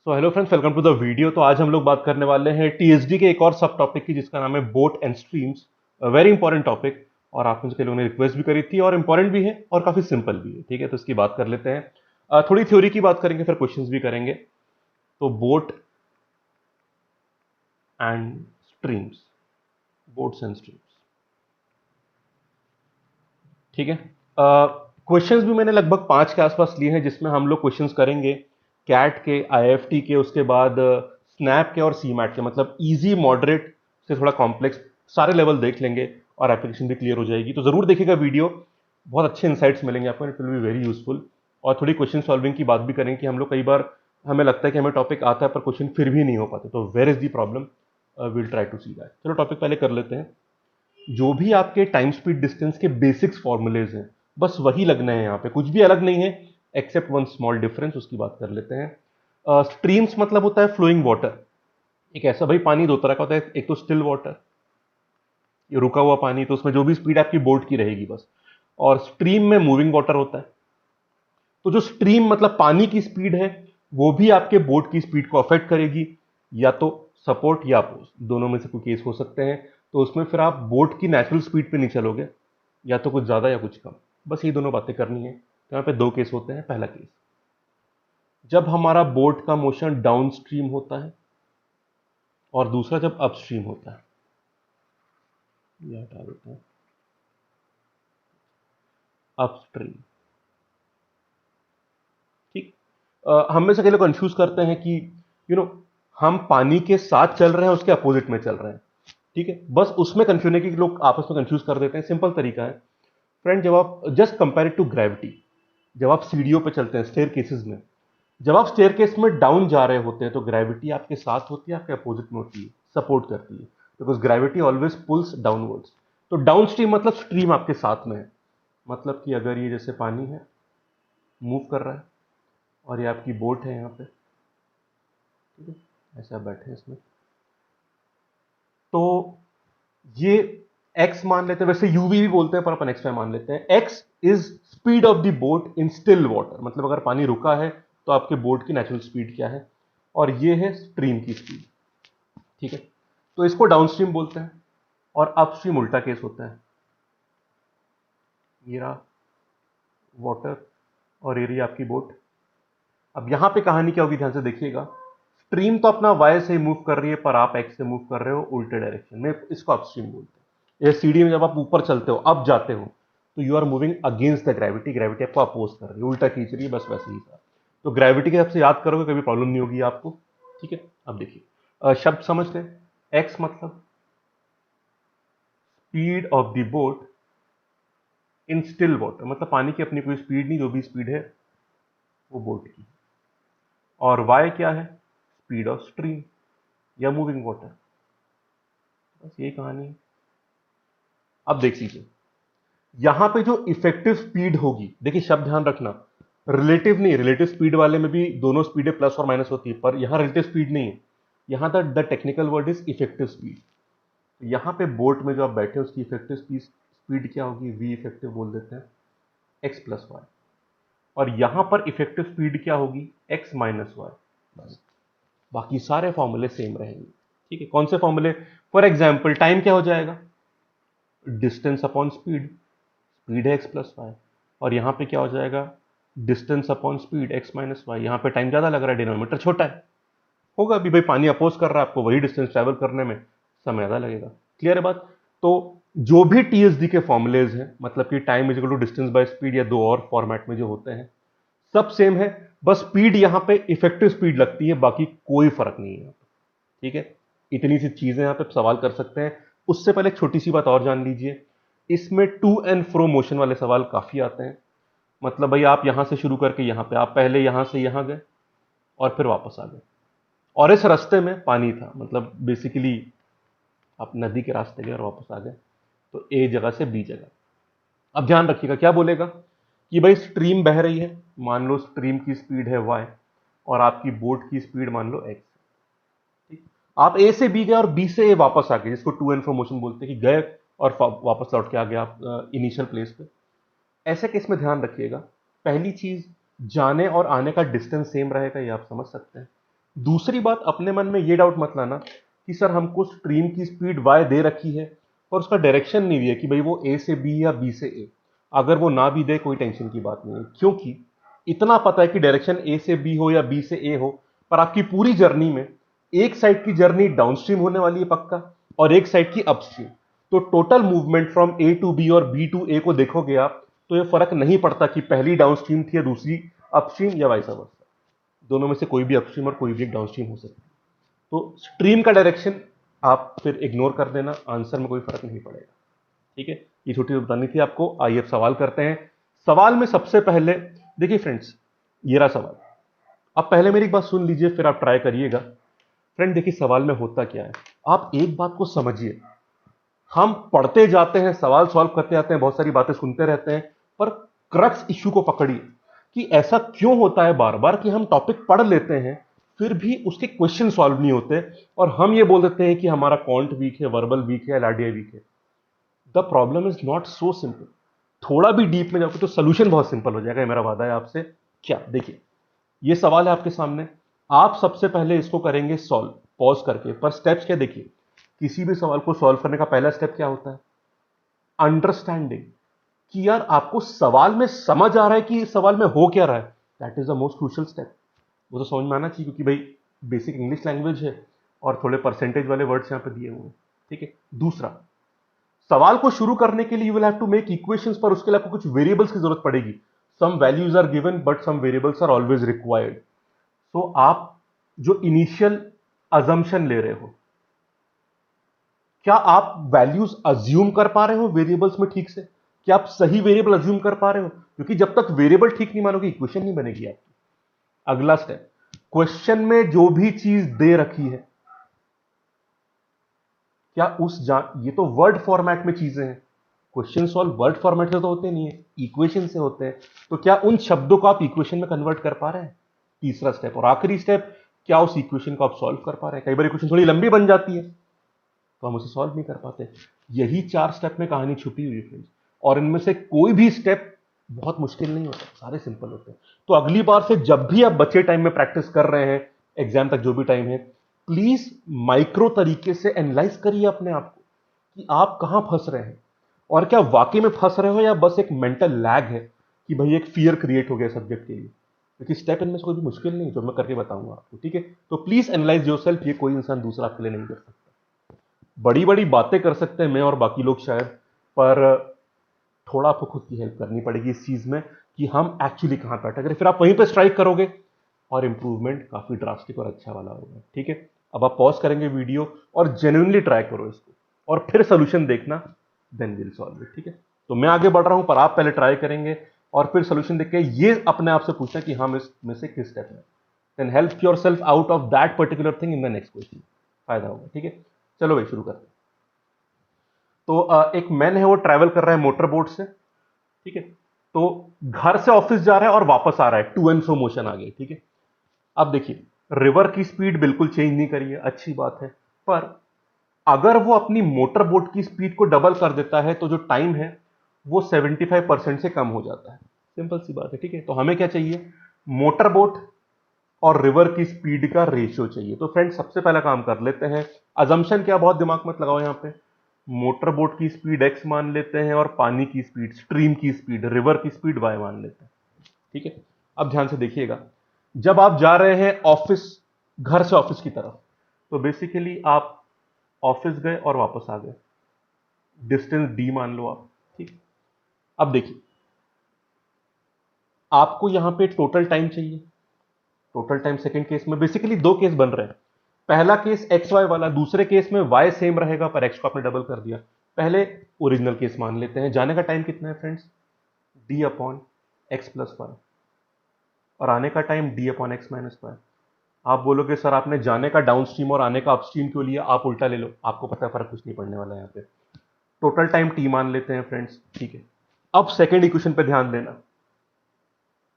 So hello friends, welcome to the video. तो आज हम लोग बात करने वाले हैं टीएसडी के एक और सब टॉपिक की, जिसका नाम है boat and streams. Very important topic, और आप मुझे कई लोगों ने रिक्वेस्ट भी करी थी, और इंपॉर्टेंट भी है और काफी सिंपल भी है। ठीक है, तो इसकी बात कर लेते हैं। थोड़ी थ्योरी की बात करेंगे, फिर क्वेश्चंस भी करेंगे। तो boat and streams, boats and streams. ठीक है। क्वेश्चंस भी मैंने लगभग 5 के आसपास लिए हैं, जिसमें हम लोग क्वेश्चंस करेंगे कैट के, आईएफटी के, उसके बाद स्नैप के और सीमैट के। मतलब इजी, मॉडरेट से थोड़ा कॉम्प्लेक्स, सारे लेवल देख लेंगे और एप्लीकेशन भी क्लियर हो जाएगी। तो जरूर देखिएगा वीडियो, बहुत अच्छे इंसाइट्स मिलेंगे आपको, it will be very useful. और थोड़ी क्वेश्चन सॉल्विंग की बात भी करेंगे कि हम लोग कई बार हमें लगता है कि हमें टॉपिक आता है पर क्वेश्चन फिर भी नहीं हो पाते, तो where is the problem, will try to see that. चलो टॉपिक पहले कर लेते हैं। जो भी आपके टाइम स्पीड डिस्टेंस के बेसिक्स फॉर्मूलेज हैं, बस वही लगने हैं यहाँ पे, कुछ भी अलग नहीं है एक्सेप्ट वन स्मॉल डिफरेंस। उसकी बात कर लेते हैं। स्ट्रीम्स मतलब होता है फ्लोइंग वाटर। एक ऐसा भाई पानी दो तरह का होता है, एक तो स्टिल वाटर, ये रुका हुआ पानी, तो उसमें जो भी स्पीड आपकी बोट की रहेगी बस। और स्ट्रीम में मूविंग वाटर होता है। तो जो स्ट्रीम मतलब पानी की स्पीड है, वो भी आपके बोट की स्पीड को अफेक्ट करेगी, या तो सपोर्ट या अपोज, दोनों में से कोई केस हो सकते हैं। तो उसमें फिर आप बोट की नेचुरल स्पीड पे नहीं चलोगे, या तो कुछ ज्यादा या कुछ कम। बस ये दोनों बातें करनी है। तो यहाँ पे दो केस होते हैं। पहला केस, जब हमारा बोट का मोशन डाउन स्ट्रीम होता है, और दूसरा जब अपस्ट्रीम होता है। ये हटा देते हैं, अपस्ट्रीम। ठीक। हम में से कई लोग कंफ्यूज करते हैं कि यू नो हम पानी के साथ चल रहे हैं, उसके अपोजिट में चल रहे हैं। ठीक है, बस उसमें कंफ्यूजन है कि लोग आपस में कंफ्यूज कर देते हैं। सिंपल तरीका है फ्रेंड, जब आप just compare it to gravity, जब आप सीढ़ियों पे चलते हैं स्टेयर केसेस में, जब आप स्टेयर केस में डाउन जा रहे होते हैं, तो ग्रेविटी आपके साथ होती है, आपके अपोजिट में होती है, सपोर्ट करती है, because gravity always pulls downwards. तो डाउन स्ट्रीम मतलब स्ट्रीम आपके साथ में है। मतलब कि अगर ये जैसे पानी है, मूव कर रहा है, और ये आपकी बोट है यहाँ पे, ठीक है, ऐसे आप बैठे हैं इसमें, तो ये एक्स मान लेते हैं। वैसे यूवी भी बोलते हैं पर अपन एक्स वाई मान लेते हैं। X is speed of the boat in still water, मतलब अगर पानी रुका है तो आपके बोट की नेचुरल स्पीड क्या है, और ये है स्ट्रीम की स्पीड। ठीक है, तो इसको डाउनस्ट्रीम बोलते हैं। और अपस्ट्रीम उल्टा केस होता है। ये रहा वाटर, और ये रही आपकी बोट। अब यहां पे कहानी क्या होगी, ध्यान से देखिएगा। स्ट्रीम तो अपना वाई से मूव कर रही है, पर आप एक्स से मूव कर रहे हो उल्टे डायरेक्शन में, इसको अपस्ट्रीम बोलते हैं। ये सीढ़ी में जब आप ऊपर चलते हो, अब जाते हो, तो you are moving against the gravity, gravity आपको अपोज कर रही है, उल्टा खींच रही है, बस वैसे ही था। तो ग्रेविटी के हिसाब से याद करोगे, कभी प्रॉब्लम नहीं होगी आपको। ठीक है, अब देखिए, शब्द समझ गए। एक्स मतलब speed of the boat in still water, मतलब पानी की अपनी कोई स्पीड नहीं, जो भी स्पीड है वो बोट की। और वाई क्या है, स्पीड ऑफ स्ट्रीम या मूविंग वाटर। बस यही कहानी है। अब देख लीजिए, यहां पे जो इफेक्टिव स्पीड होगी, देखिए शब्द ध्यान रखना, रिलेटिव नहीं। रिलेटिव स्पीड वाले में भी दोनों स्पीडें प्लस और माइनस होती है, पर यहां रिलेटिव स्पीड नहीं है। यहां the technical word is effective speed. यहां पे बोट में जो आप बैठे हो, उसकी इफेक्टिव स्पीड क्या होगी, वी इफेक्टिव बोल देते हैं, एक्स प्लस वाई। और यहां पर इफेक्टिव स्पीड क्या होगी, एक्स माइनस वाई। बस, बाकी सारे फॉर्मूले सेम रहेंगे। ठीक है, कौन से फॉर्मूले? फॉर एग्जाम्पल टाइम क्या हो जाएगा, डिस्टेंस अपॉन स्पीड, स्पीड है एक्स प्लस वाई। और यहां पे क्या हो जाएगा, distance upon speed X minus Y. यहां पे टाइम ज्यादा लग रहा है, डिनोमिनेटर छोटा है, होगा अभी भाई, पानी अपोज कर रहा है आपको, वही डिस्टेंस ट्रैवल करने में समय ज्यादा लगेगा। क्लियर है बात? तो जो भी टीएसडी के फॉर्मुलेज हैं, मतलब कि time is equal to distance by speed, या दो और फॉर्मेट में जो होते हैं, सब सेम है। बस स्पीड यहां पे इफेक्टिव स्पीड लगती है, बाकी कोई फर्क नहीं है। ठीक है, इतनी सी चीजें यहां पे सवाल कर सकते हैं। उससे पहले एक छोटी सी बात और जान लीजिए, इसमें टू एंड फ्रो मोशन वाले सवाल काफी आते हैं। मतलब भाई आप यहां से शुरू करके यहां पे, आप पहले यहां से यहां गए और फिर वापस आ गए, और इस रास्ते में पानी था, मतलब बेसिकली आप नदी के रास्ते गए और वापस आ गए, तो ए जगह से बी जगह। अब ध्यान रखिएगा, क्या बोलेगा कि भाई स्ट्रीम बह रही है, मान लो स्ट्रीम की स्पीड है वाई, और आपकी बोट की स्पीड मान लो एक्स। ठीक, आप ए से बी गए और बी से ए वापस आ गए, जिसको टू एंड फ्रो मोशन बोलते हैं, कि गए और वापस लौट के आ गए आप इनिशियल प्लेस पे। ऐसे केस में ध्यान रखिएगा, पहली चीज, जाने और आने का डिस्टेंस सेम रहेगा, ये आप समझ सकते हैं। दूसरी बात, अपने मन में ये डाउट मत लाना कि सर हमको स्ट्रीम की स्पीड y दे रखी है और उसका डायरेक्शन नहीं दिया कि भाई वो a से b या b से a। अगर वो ना भी दे कोई टेंशन की बात नहीं है, क्योंकि इतना पता है कि डायरेक्शन a से b हो या b से a हो, पर आपकी पूरी जर्नी में एक साइड की जर्नी डाउनस्ट्रीम होने वाली है पक्का, और एक साइड की अपस्ट्रीम। तो total movement from a to b और b टू a को देखोगे आप, तो ये फर्क नहीं पड़ता कि पहली डाउनस्ट्रीम थी या दूसरी अपस्ट्रीम या वाइस वर्सा। दोनों में से कोई भी अपस्ट्रीम और कोई भी एक डाउनस्ट्रीम हो सकती है। तो स्ट्रीम का डायरेक्शन आप फिर इग्नोर कर देना, आंसर में कोई फर्क नहीं पड़ेगा। ठीक है, ये छोटी सी बतानी थी आपको। आइए अब सवाल करते हैं। सवाल में सबसे पहले देखिए फ्रेंड्स, ये रहा सवाल। अब पहले मेरी एक बात सुन लीजिए, फिर आप ट्राई करिएगा। फ्रेंड देखिए सवाल में होता क्या है, आप एक बात को समझिए। हम पढ़ते जाते हैं, सवाल सॉल्व करते जाते हैं, बहुत सारी बातें सुनते रहते हैं, पर क्रक्स इश्यू को पकड़िए कि ऐसा क्यों होता है बार बार कि हम टॉपिक पढ़ लेते हैं फिर भी उसके क्वेश्चन सॉल्व नहीं होते, और हम ये बोल देते हैं कि हमारा कॉन्ट वीक है, वर्बल वीक है, एलआरडीआई वीक है। The problem is not so simple. थोड़ा भी डीप में जाओगे तो सोल्यूशन बहुत सिंपल हो जाएगा, मेरा वादा है आपसे। क्या, देखिए ये सवाल है आपके सामने, आप सबसे पहले इसको करेंगे सॉल्व पॉज करके। पर स्टेप्स क्या, देखिए किसी भी सवाल को सॉल्व करने का पहला स्टेप क्या होता है, अंडरस्टैंडिंग, कि यार आपको सवाल में समझ आ रहा है कि इस सवाल में हो क्या रहा है। That is the most crucial step. वो तो समझ में आना चाहिए, क्योंकि भाई बेसिक इंग्लिश लैंग्वेज है और थोड़े परसेंटेज वाले वर्ड्स यहां पे दिए हुए हैं। ठीक है, दूसरा, सवाल को शुरू करने के लिए you will have to make equations, पर उसके लिए आपको कुछ वेरिएबल्स की जरूरत पड़ेगी। Some values are given but some variables are always required. तो आप जो इनिशियल अजम्पशन ले रहे हो, क्या आप वैल्यूज अज्यूम कर पा रहे हो वेरिएबल्स में ठीक से? क्या आप सही वेरिएबल अज्यूम कर पा रहे हो? क्योंकि जब तक वेरिएबल ठीक नहीं मानोगे इक्वेशन नहीं बनेगी आपकी। अगला स्टेप, क्वेश्चन में जो भी चीज दे रखी है, क्या ये तो वर्ड फॉर्मेट में चीजें हैं। क्वेश्चन सॉल्व वर्ड फॉर्मेट से तो होते नहीं है, इक्वेशन से होते हैं। तो क्या उन शब्दों को आप इक्वेशन में कन्वर्ट कर पा रहे हैं? तीसरा स्टेप और आखिरी स्टेप, क्या उस इक्वेशन को आप सॉल्व कर पा रहे हैं? कई बार इक्वेशन थोड़ी लंबी बन जाती है तो हम उसे सॉल्व नहीं कर पाते। यही 4 स्टेप में कहानी छुपी हुई है फ्रेंड्स, और इनमें से कोई भी स्टेप बहुत मुश्किल नहीं होता, सारे सिंपल होते हैं। तो अगली बार से जब भी आप बचे टाइम में प्रैक्टिस कर रहे हैं, एग्जाम तक जो भी टाइम है, प्लीज माइक्रो तरीके से एनालाइज करिए अपने आप को कि आप कहां फंस रहे हैं, और क्या वाकई में फंस रहे हो या बस एक मेंटल लैग है कि भाई एक फियर क्रिएट हो गया सब्जेक्ट के लिए। क्योंकि स्टेप इनमें से कोई भी मुश्किल नहीं जो मैं करके बताऊंगा आपको। ठीक है, तो प्लीज एनालाइज योरसेल्फ, ये कोई इंसान दूसरा आपके लिए नहीं कर सकता। बड़ी बड़ी बातें कर सकते हैं मैं और बाकी लोग शायद, पर थोड़ा आपको खुद की हेल्प करनी पड़ेगी इस चीज में कि हम एक्चुअली कहां पे अटक रहे, फिर आप वहीं पे स्ट्राइक करोगे और इंप्रूवमेंट काफी ड्रास्टिक और अच्छा वाला होगा। ठीक है, अब आप पॉज करेंगे वीडियो और जेन्युइनली ट्राई करो इसको, और फिर सोल्यूशन देखना, देन विल सॉल्व इट। ठीक है, तो मैं आगे बढ़ रहा हूं पर आप पहले ट्राई करेंगे और फिर सोल्यूशन देख के ये अपने आप से पूछना कि हम इसमें से किस स्टेप में, then help yourself out of that particular thing in the next question, फायदा होगा। ठीक है, चलो भाई शुरू करते हैं। तो एक मैन है, वो ट्रैवल कर रहा है मोटर बोट से। ठीक है, तो घर से ऑफिस जा रहा है और वापस आ रहा है, टू एंड फ्रो मोशन आ गई। ठीक है, अब देखिए रिवर की स्पीड बिल्कुल चेंज नहीं करी है, अच्छी बात है, पर अगर वो अपनी मोटर बोट की स्पीड को डबल कर देता है तो जो टाइम है वो 75% से कम हो जाता है। सिंपल सी बात है। ठीक है, तो हमें क्या चाहिए, मोटर बोट और रिवर की स्पीड का रेशियो चाहिए। तो फ्रेंड सबसे पहला काम कर लेते हैं, अजम्पशन क्या, बहुत दिमाग मत लगाओ यहां पे। मोटर बोट की स्पीड x मान लेते हैं और पानी की स्पीड, स्ट्रीम की स्पीड, रिवर की स्पीड y मान लेते हैं। ठीक है, अब ध्यान से देखिएगा, जब आप जा रहे हैं ऑफिस, घर से ऑफिस की तरफ, तो बेसिकली आप ऑफिस गए और वापस आ गए, डिस्टेंस d मान लो आप। ठीक, अब देखिए आपको यहां पे टोटल टाइम चाहिए। टोटल टाइम सेकंड केस में बेसिकली दो केस बन रहे हैं, पहला केस एक्स वाई वाला, दूसरे केस में वाई सेम रहेगा पर एक्स को आपने डबल कर दिया। पहले ओरिजिनल केस मान लेते हैं, जाने का टाइम कितना है friends, D upon X plus Y, और आने का time D upon X minus Y. आप बोलोगे सर आपने जाने का डाउन स्ट्रीम और आने का अपस्ट्रीम क्यों लिया, आप उल्टा ले लो, आपको पता है फर्क कुछ नहीं पड़ने वाला यहाँ पे। टोटल टाइम टी मान लेते हैं फ्रेंड्स। ठीक है, अब सेकेंड इक्वेशन पे ध्यान देना।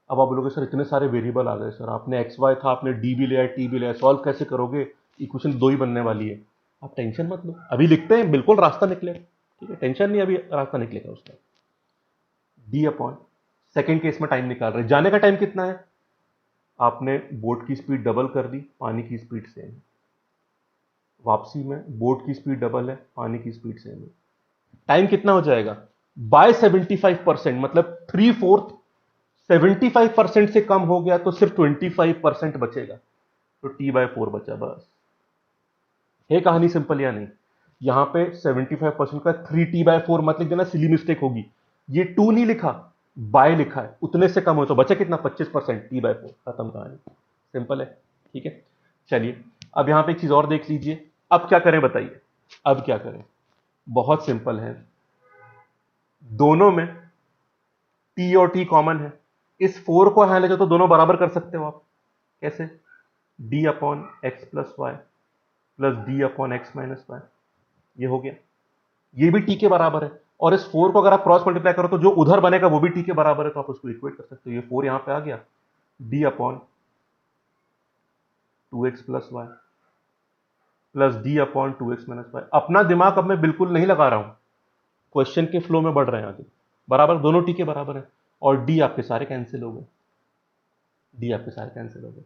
अब आप बोलोगे सर इतने सारे वेरिएबल आ गए, सर आपने एक्स वाई था, आपने डी भी लिया, टी भी लिया, सॉल्व कैसे करोगे, इक्वेशन दो ही बनने वाली है। आप टेंशन मत लो, अभी लिखते हैं, बिल्कुल रास्ता निकलेगा। ठीक है, टेंशन नहीं, अभी रास्ता निकलेगा उसका। डी अपॉन सेकेंड केस में टाइम निकाल रहे, जाने का टाइम कितना है, आपने बोट की स्पीड डबल कर दी, पानी की स्पीड सेम है। वापसी में बोट की स्पीड डबल है, पानी की स्पीड सेम है। टाइम कितना हो जाएगा? बाय 75%, मतलब 3/4। 75% से कम हो गया तो सिर्फ 25% बचेगा, तो T/4 बचा बस। है कहानी सिंपल या नहीं? यहां पे 75% का 3T/4 मत लिख देना, सिली मिस्टेक होगी। ये 2 नहीं लिखा, बाय लिखा है, उतने से कम हो तो बचा कितना? 25%, T/4, खत्म कहानी। सिंपल है, ठीक है। चलिए अब यहां पे एक चीज और देख लीजिए। अब क्या करें बताइए? अब क्या करें? बहुत सिंपल है, दोनों में T और T कॉमन है। इस 4 को यहां ले जाओ तो दोनों बराबर कर सकते हो आप। कैसे? D/x+y प्लस D/x-y, ये हो गया। ये भी T के बराबर है, और इस 4 को अगर आप क्रॉस मल्टीप्लाई करो तो जो उधर बनेगा वो भी T के बराबर है, तो आप उसको इक्वेट कर सकते हो। ये 4 यहां पे आ गया, D/2x+y प्लस D/2x-y। अपना दिमाग अब मैं बिल्कुल नहीं लगा रहा हूं, क्वेश्चन के फ्लो में बढ़ रहे हैं आगे। बराबर, दोनों T के बराबर है, और D आपके सारे कैंसिल हो गए। D आपके सारे कैंसिल हो गए।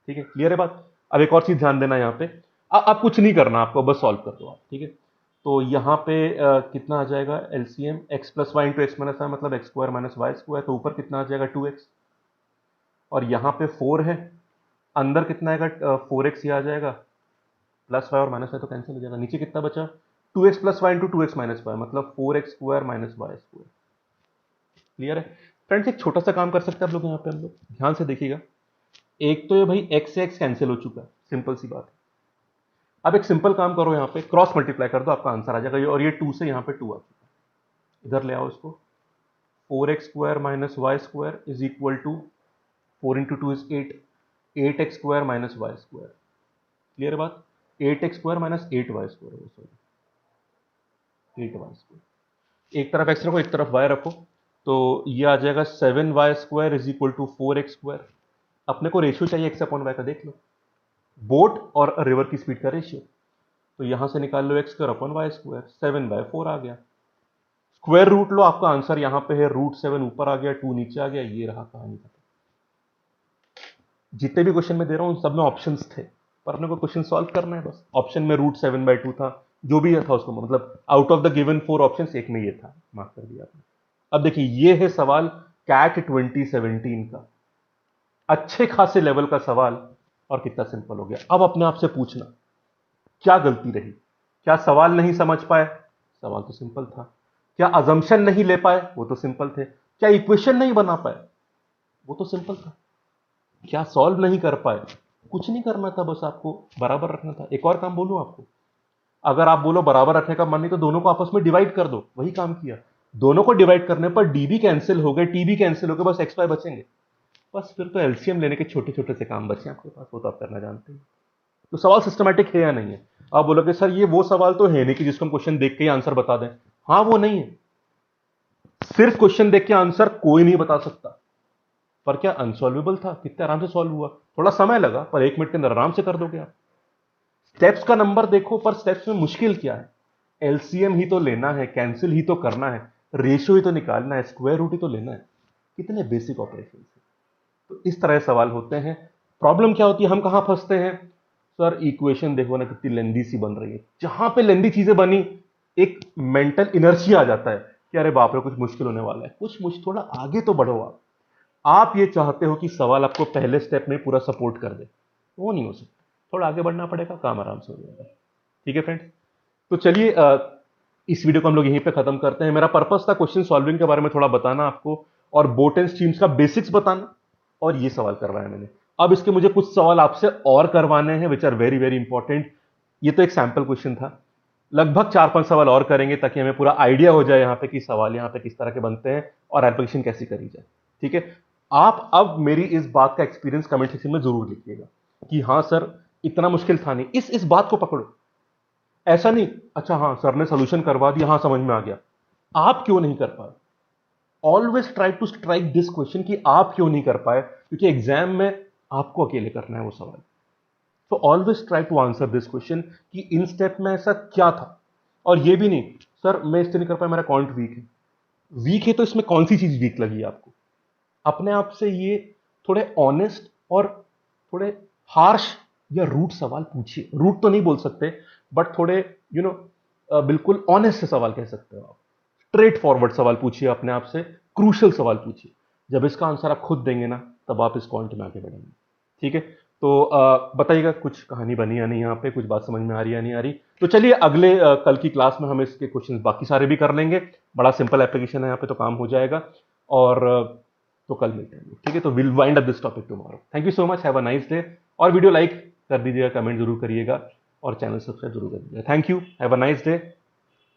ठीक है, क्लियर है बात? अब एक और चीज ध्यान देना यहां पे, अब कुछ नहीं करना आपको, बस सॉल्व कर दो आप। ठीक है, तो यहां पे कितना आ जाएगा? LCM x+y into X minus Y, मतलब x² माइनस वाई स्क्वायर, तो ऊपर कितना आ जाएगा? 2x। और यहां पे 4 है, अंदर कितना आएगा? 4x ही आ जाएगा, प्लस वाई और माइनस वाई तो कैंसिल हो जाएगा। नीचे कितना बचा? 2x+y into 2x minus Y, मतलब 4x² minus Y square. Clear है फ्रेंड्स? एक छोटा सा काम कर सकते हैं आप लोग यहाँ पे, हम लोग ध्यान से देखिएगा। एक तो ये भाई x से x कैंसिल हो चुका है, सिंपल सी बात है। अब एक सिंपल काम करो, यहाँ पे क्रॉस मल्टीप्लाई कर दो, आपका आंसर आ जाएगा। और ये 2 से यहाँ पे 2 आ चुका है, इधर ले आओ इसको। 4x² minus Y square is equal to 4 into 2 is 8, 8x² minus Y square. Clear है बात? 8x² minus 8y square, sorry 8y square. एक तरफ x रखो, एक तरफ y रखो, तो ये आ जाएगा 7y square is equal to 4x square. अपने को रेशियो चाहिए x अपॉन y का, देख लो, बोट और रिवर की स्पीड का रेशियो। तो यहां से निकाल लो x square upon y square, 7/4 आ गया। स्क्वायर रूट लो, आपका आंसर यहां पे है √7, ऊपर आ गया, 2 नीचे आ गया। ये रहा कहानी खत्म। जितने भी क्वेश्चन में दे रहा हूं उन सब में ऑप्शंस थे, पर अपने को क्वेश्चन सॉल्व करना है बस। ऑप्शन में √7/2 था, जो भी था उसको, मतलब out of the given 4 options एक में ये था, मार्क कर दिया आपने। अब देखिए, ये है सवाल कैट 2017 का, अच्छे खासे लेवल का सवाल, और कितना सिंपल हो गया। अब अपने आप से पूछना, क्या गलती रही? क्या सवाल नहीं समझ पाए? सवाल तो सिंपल था। क्या अजम्पशन नहीं ले पाए? वो तो सिंपल थे। क्या इक्वेशन नहीं बना पाए? वो तो सिंपल था। क्या सॉल्व नहीं कर पाए? कुछ नहीं करना था, बस आपको बराबर रखना था। एक और काम बोलूं आपको, अगर आप बोलो बराबर रखने का मन नहीं, तो दोनों को आपस में डिवाइड कर दो, वही काम किया। दोनों को डिवाइड करने पर डी भी कैंसिल हो गए, टी भी कैंसिल हो गए, बस एक्स वाई बचेंगे। बस फिर तो एलसीएम लेने के छोटे छोटे से काम बचे आपके पास, वो तो आप करना जानते हैं। तो सवाल सिस्टमैटिक है या नहीं है? आप बोलोगे सर ये वो सवाल तो है नहीं कि जिसको हम क्वेश्चन देख के ही आंसर बता दें। हाँ, वो नहीं है। सिर्फ क्वेश्चन देख के आंसर कोई नहीं बता सकता, पर क्या अनसॉल्वेबल था? कितने आराम से सॉल्व हुआ। थोड़ा समय लगा, पर 1 मिनट के अंदर आराम से कर दोगे आप। स्टेप्स का नंबर देखो, पर स्टेप्स में मुश्किल क्या है? एलसीएम ही तो लेना है, कैंसिल ही तो करना है, रेशियो ही तो निकालना है, स्क्वायर रूट ही तो लेना है। कितने बेसिक ऑपरेशन है। तो इस तरह सवाल होते हैं। प्रॉब्लम क्या होती है, हम कहां फंसते हैं? सर इक्वेशन देखो ना कितनी लेंदी सी बन रही है। जहां पे लेंदी चीजें बनी, एक मेंटल इनर्जी आ जाता है कि अरे बाप रे, कुछ मुश्किल होने वाला है। थोड़ा आगे तो बढ़ो आप ये चाहते हो कि सवाल आपको पहले स्टेप में पूरा सपोर्ट कर दे, वो नहीं हो सकता। थोड़ा आगे बढ़ना पड़ेगा, काम आराम से हो जाएगा। ठीक है फ्रेंड्स, तो चलिए इस वीडियो को हम लोग यहीं पे खत्म करते हैं। मेरा पर्पस था क्वेश्चन सॉल्विंग के बारे में थोड़ा बताना आपको, और बोट एंड स्ट्रीम्स का बेसिक्स बताना, और ये सवाल करवाया मैंने। अब इसके मुझे कुछ सवाल आपसे और करवाने हैं, which are very very important. ये तो एक सैंपल क्वेश्चन था, लगभग 4-5 सवाल और करेंगे, ताकि हमें पूरा आइडिया हो जाए यहाँ पे कि सवाल यहाँ पे किस तरह के बनते हैं और एप्लीकेशन कैसी करी जाए। ठीक है, आप अब मेरी इस बात का एक्सपीरियंस कमेंट सेक्शन में जरूर लिखिएगा कि हाँ सर इतना मुश्किल था नहीं। इस बात को पकड़ो, ऐसा नहीं अच्छा हाँ सर ने सोल्यूशन करवा दिया, हाँ समझ में आ गया, आप क्यों नहीं कर पाए। Always try to strike this question कि आप क्यों नहीं कर पाए, क्योंकि एग्जाम में आपको अकेले करना है वो सवाल। तो always try to answer this question कि इन स्टेप में ऐसा क्या था। और ये भी नहीं सर मैं इससे नहीं कर पाया, मेरा कॉन्ट वीक है। वीक है तो इसमें कौन सी चीज वीक लगी आपको? अपने आप से ये थोड़े ऑनेस्ट और थोड़े हार्श या रूट सवाल पूछिए। रूट तो नहीं बोल सकते, बट थोड़े बिल्कुल ऑनेस्ट से सवाल कह सकते हो आप। स्ट्रेट फॉरवर्ड सवाल पूछिए अपने आप से, क्रूशियल सवाल पूछिए। जब इसका आंसर आप खुद देंगे ना, तब आप इस पॉइंट में आगे बढ़ेंगे। ठीक है, तो बताइएगा कुछ कहानी बनी या नहीं, यहाँ पे कुछ बात समझ में आ रही है या नहीं आ रही। तो चलिए अगले कल की क्लास में हम इसके क्वेश्चंस बाकी सारे भी कर लेंगे। बड़ा सिंपल एप्लीकेशन है यहाँ पे, तो काम हो जाएगा। और तो कल मिलते हैं, ठीक है। तो will wind up this topic tomorrow. Thank you so much, have a nice day. और वीडियो लाइक कर दीजिएगा, कमेंट जरूर करिएगा और चैनल सब्सक्राइब जरूर कर दीजिएगा। Thank you, have a nice day.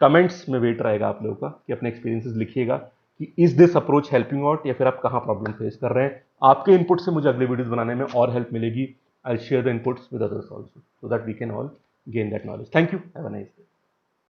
Comments में वेट रहेगा आप लोगों का कि अपने एक्सपीरियंसेस लिखिएगा कि is this approach helping out, या फिर आप कहाँ प्रॉब्लम फेस कर रहे हैं। आपके इनपुट से मुझे अगले वीडियोस बनाने में और हेल्प मिलेगी। I share the inputs with others also, so that we can all gain that knowledge. Thank you, have a nice day.